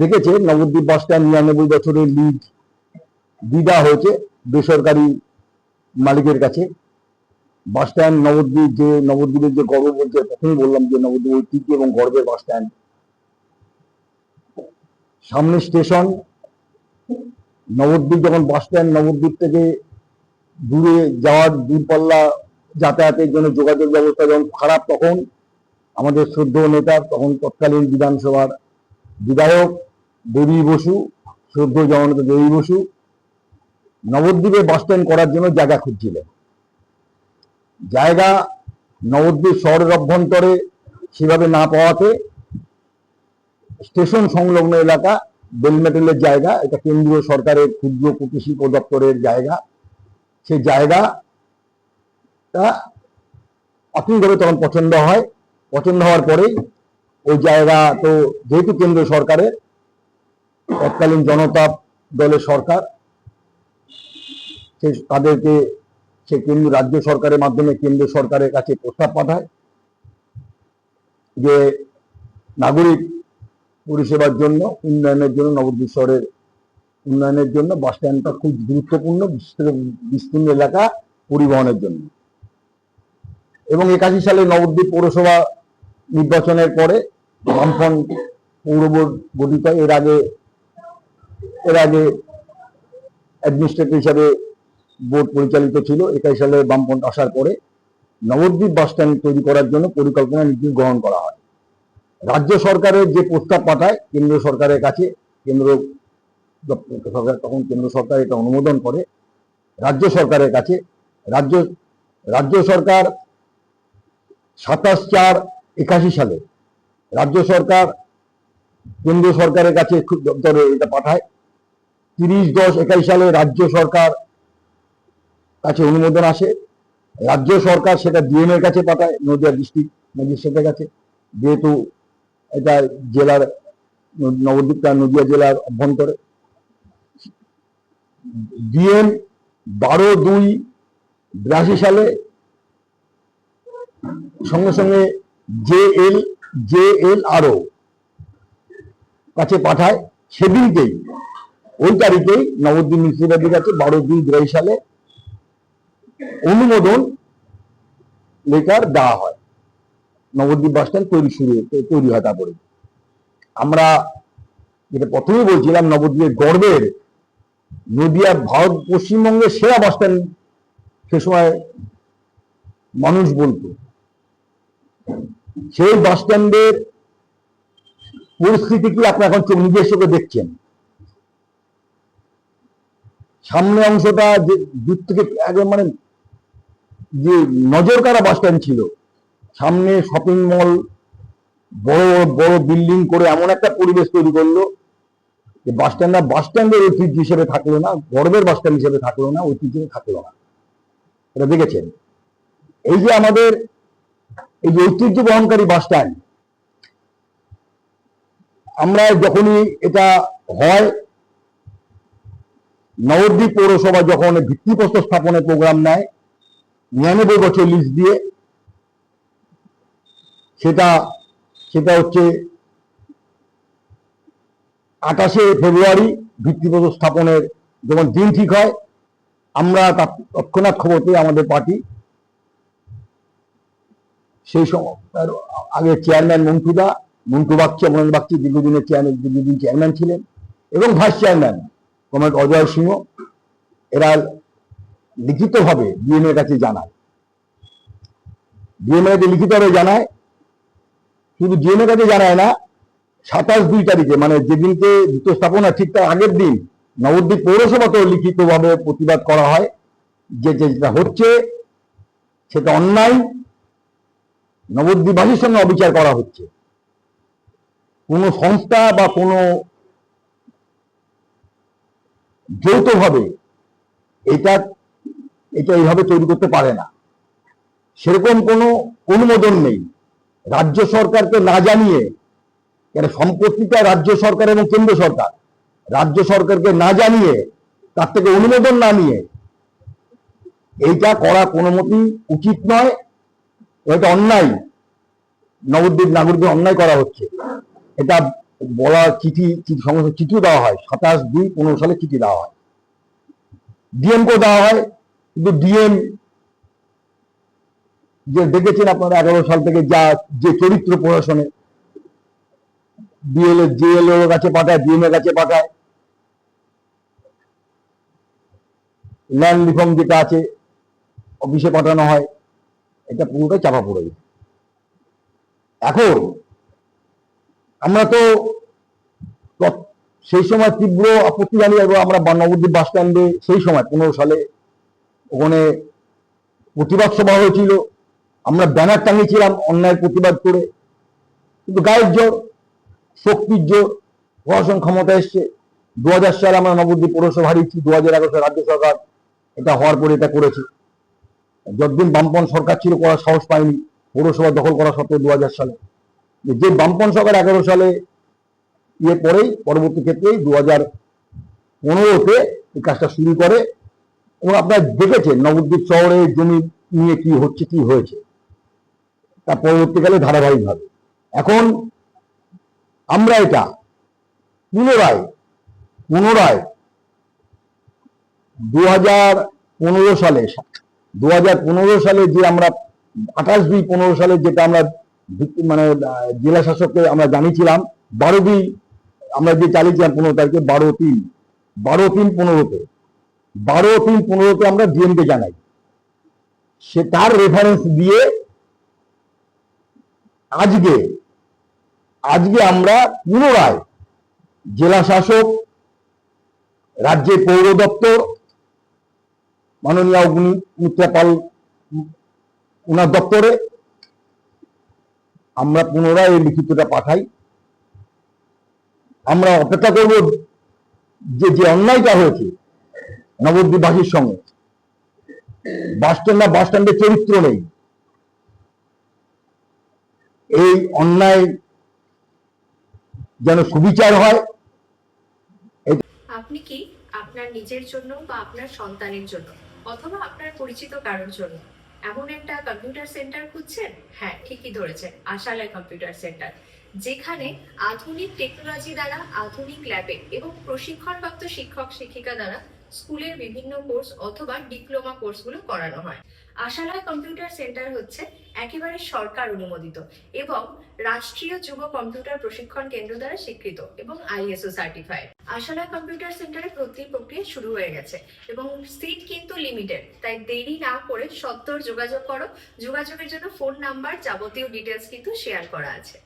দেখেছেন Nabadwip bus stand 99 বছরের lease দিয়ে দেওয়া হয়েছে বেসরকারি মালিকের কাছে। বাস স্ট্যান্ড নবদ্বীপের যে গর্ব বলছে, প্রথমেই বললাম যে নবদ্বীপ ঐতিহ্য এবং গর্বের বাস স্ট্যান্ড। সামনে স্টেশন। নবদ্বীপ যখন বাস স্ট্যান্ড, নবদ্বীপ থেকে দূরে যাওয়ার দূরপাল্লা যাতায়াতের জন্য যোগাযোগ ব্যবস্থা যখন খারাপ, তখন আমাদের শ্রদ্ধেয় নেতা, তখন তৎকালীন বিধানসভার বিধায়ক দেবী বসু, শ্রদ্ধেয় জননেতা দেবী বসু নবদ্বীপে বাস স্ট্যান্ড করার জন্য জায়গা খুঁজছিলেন। জায়গা নবদ্বীপ শহরের অভ্যন্তরে সেভাবে না পাওয়াতে স্টেশন সংলগ্ন এলাকা বেলমেটেলের জায়গা, এটা কেন্দ্রীয় সরকারের ক্ষুদ্র কুটির শিল্প দপ্তরের জায়গা। সেই জায়গাটা প্রাথমিকভাবে তখন পছন্দ হয়। পছন্দ হওয়ার পরেই ওই জায়গা তো যেহেতু কেন্দ্র সরকারের, তৎকালীন জনতা দলের সরকার, তাদেরকে সে কেন্দ্র রাজ্য সরকারের মাধ্যমে কেন্দ্র সরকারের কাছে প্রস্তাব পাঠায় যে নাগরিক পরিষেবার জন্য, উন্নয়নের জন্য, নবদ্বীপ শহরের উন্নয়নের জন্য বাস স্ট্যান্ডটা খুব গুরুত্বপূর্ণ বিস্তীর্ণ এলাকা পরিবহনের জন্য। এবং 81 সালে নবদ্বীপ পৌরসভা নির্বাচনের পরে বামফ্রন্ট পৌর বোর্ড গঠিত হয়। এর আগে অ্যাডমিনিস্ট্রেটর হিসাবে বোর্ড পরিচালিত ছিল। 81 সালে বামফ্রন্ট আসার পরে নবদ্বীপ বাস স্ট্যান্ড তৈরি করার জন্য পরিকল্পনা নীতি গ্রহণ করা হয়। রাজ্য সরকারের যে প্রস্তাব পাঠায় কেন্দ্র সরকারের কাছে, কেন্দ্র সরকার, তখন কেন্দ্র সরকার এটা অনুমোদন করে রাজ্য সরকারের কাছে। রাজ্য সরকার 27/4/81 সালে রাজ্য সরকার কেন্দ্র সরকারের কাছে এটা পাঠায়। 30/10/21 সালে রাজ্য সরকার কাছে অনুমোদন আসে। রাজ্য সরকার সেটা ডিএম এর কাছে পাঠায়, নদিয়া ডিস্ট্রিক্ট ম্যাজিস্ট্রেটের কাছে। যেহেতু এটা জেলার, নবদ্বীপটা নদিয়া জেলার অভ্যন্তরে, ডিএম 12/2/82 সালে সঙ্গে সঙ্গে জেএলআরও কাছে পাঠায়। সেদিনকেই, ওই তারিখেই নবদ্বীপ মিউনিসিপ্যালিটির কাছে 12/2/82 সালে অনুমোদন লেটার দেওয়া হয়। নবদ্বীপ বাস স্ট্যান্ড তৈরি হয়। তারপরে আমরা যেটা প্রথমেই বলছিলাম, নবদ্বীপের গর্বের, নদিয়া ভারত পশ্চিমবঙ্গের সেরা বাস স্ট্যান্ড সে সময় মানুষ বলতো। সেই বাস স্ট্যান্ডের পরিস্থিতি কি আপনারা এখন নিজের চোখে দেখছেন। সামনে অংশটা যে দূর থেকে একদম মানে যে নজর কাড়া বাস স্ট্যান্ড ছিল, সামনে শপিং মল, বড় বড় বিল্ডিং করে এমন একটা পরিবেশ তৈরি করলো যে বাস স্ট্যান্ডের ঐতিহ্য হিসেবে থাকলো না, গর্বের বাস স্ট্যান্ড হিসেবে থাকলো না, ঐতিহ্য থাকলো না। এটা দেখেছেন। এই যে আমাদের এই যে ঐতিহ্য বহনকারী বাস স্ট্যান্ড, আমরা যখনই এটা হয়, নবদ্বীপ পৌরসভা যখন ভিত্তিপ্রস্তর স্থাপনের প্রোগ্রাম নেয় 99 বছর লিজ দিয়ে, সেটা হচ্ছে 28শে ফেব্রুয়ারি ভিত্তিপ্রস্তর স্থাপনের যখন দিন ঠিক হয়, আমরা তৎক্ষণাৎ খবর পেয়ে আমাদের পার্টি, সেই সময় আগে চেয়ারম্যান মন্টু বাগচি দীর্ঘদিন চেয়ারম্যান ছিলেন, এবং ভাইস চেয়ারম্যান কমরেড অজয় সিংহ, এরা লিখিতভাবে ডিএম এর কাছে জানায়। ডিএম এর কাছে লিখিতভাবে জানায়, শুধু ডিএম এর কাছে জানায় না, 27/2 তারিখে মানে যেদিনকে দ্বিতীয় স্থাপনা ঠিক তার আগের দিন নবদ্বীপ পৌরসভাতেও লিখিতভাবে প্রতিবাদ করা হয় যে যেটা হচ্ছে সেটা অন্যায়, নবদ্বীপবাসীর সঙ্গে অবিচার করা হচ্ছে। কোন সংস্থা বা কোন যৌথভাবে এটা এইভাবে তৈরি করতে পারে না, সেরকম কোনো অনুমোদন নেই। রাজ্য সরকারকে না জানিয়ে, সম্পত্তিটা রাজ্য সরকার এবং কেন্দ্র সরকার, রাজ্য সরকারকে না জানিয়ে, তার থেকে অনুমোদন না নিয়ে এইটা করা কোনো মতেই উচিত নয়। এটা অন্যায়, নবদ্বীপ নাগরিকদের অন্যায় করা হচ্ছে। এটা বলা চিঠি সমস্ত চিঠিও দেওয়া হয়, 27/2/15 সালে চিঠি দেওয়া হয়, ডিএম কেও দেওয়া হয়। কিন্তু ডিএম যে দেখেছেন আপনারা 11 সাল থেকে যা যে চরিত্র প্রশাসনে, জিএলও কাছে পাঠায়, ডিএম এর কাছে পাঠায়, ল্যান্ড রিফর্ম যেটা আছে অফিসে পাঠানো হয়, এটা পুরোটাই চাপা পড়ে গেছে। এখন আমরা তো সেই সময় তীব্র আপত্তি জানিয়ে, এবং আমরা নবদ্বীপ বাস স্ট্যান্ডে সেই সময় 15 সালে ওখানে প্রতিবাদ সভা হয়েছিল, আমরা ব্যানার টাঙিয়েছিলাম অন্যায়ের প্রতিবাদ করে। কিন্তু গায়ের জোর, শক্তির জোর, প্রশাসন ক্ষমতা এসছে। 2000 সালে আমরা নবদ্বীপ পৌরসভা হারিয়েছি, 2011 সালে রাজ্য সরকার এটা হওয়ার পরে এটা করেছে। যতদিন বামপন সরকার ছিল করার সাহস পায়নি, পৌরসভা দখল করা সত্ত্বেও 2000 সালে। যে বামপন সরকার 11 সালে পরেই পরবর্তী ক্ষেত্রে 2015-তে এই কাজটা শুরু করে। এবং আপনারা দেখেছেন নবদ্বীপ শহরে জমি নিয়ে কি হচ্ছে, কি হয়েছে, তার পরবর্তীকালে ধারাবাহিকভাবে। এখন আমরা এটা পুনরায় 2015 সালে যে আমরা 28/2/15 সালে যেটা আমরা মানে জেলা শাসককে আমরা জানিয়েছিলাম, 12/2 আমরা যে চালিয়েছিলাম 15 তারিখে, 12/3/15-তে আমরা ডিএমকে জানাই। সে তার রেফারেন্স দিয়ে আজকে আমরা পুনরায় জেলা শাসক, রাজ্যের পৌর দপ্তর, মাননীয় অগ্নিমিত্রা পাল ওনার দপ্তরে আমরা পুনরায় এই লিখিতটা পাঠাই। আমরা অপেক্ষা করব যে অন্যায়টা হয়েছে নবদ্বীপবাসীর সঙ্গে, বাস স্ট্যান্ডের চরিত্র নেই, এই অন্যায় যেন সুবিচার হয়। আপনি কি আপনার নিজের জন্য বা আপনার সন্তানের জন্য অথবা আপনার পরিচিত কারোর জন্য এমন একটা কম্পিউটার সেন্টার খুঁজছেন? হ্যাঁ, ঠিকই ধরেছেন, আশালয় কম্পিউটার সেন্টার, যেখানে আধুনিক টেকনোলজি দ্বারা আধুনিক ল্যাবে এবং প্রশিক্ষণপ্রাপ্ত শিক্ষক শিক্ষিকা দ্বারা স্কুলের বিভিন্ন কোর্স অথবা ডিপ্লোমা কোর্সগুলো করানো হয়। আশালয় কম্পিউটার সেন্টার হচ্ছে একেবারে সরকার অনুমোদিত এবং রাষ্ট্রীয় যুব কম্পিউটার প্রশিক্ষণ কেন্দ্র দ্বারা স্বীকৃত এবং ISO সার্টিফাইড। আশালয় কম্পিউটার সেন্টারে ভর্তি প্রক্রিয়া শুরু হয়ে গেছে এবং সিট কিন্তু লিমিটেড, তাই দেরি না করে সত্বর যোগাযোগ করো। যোগাযোগের জন্য ফোন নাম্বার, যাবতীয় ডিটেলস কিন্তু শেয়ার করা আছে।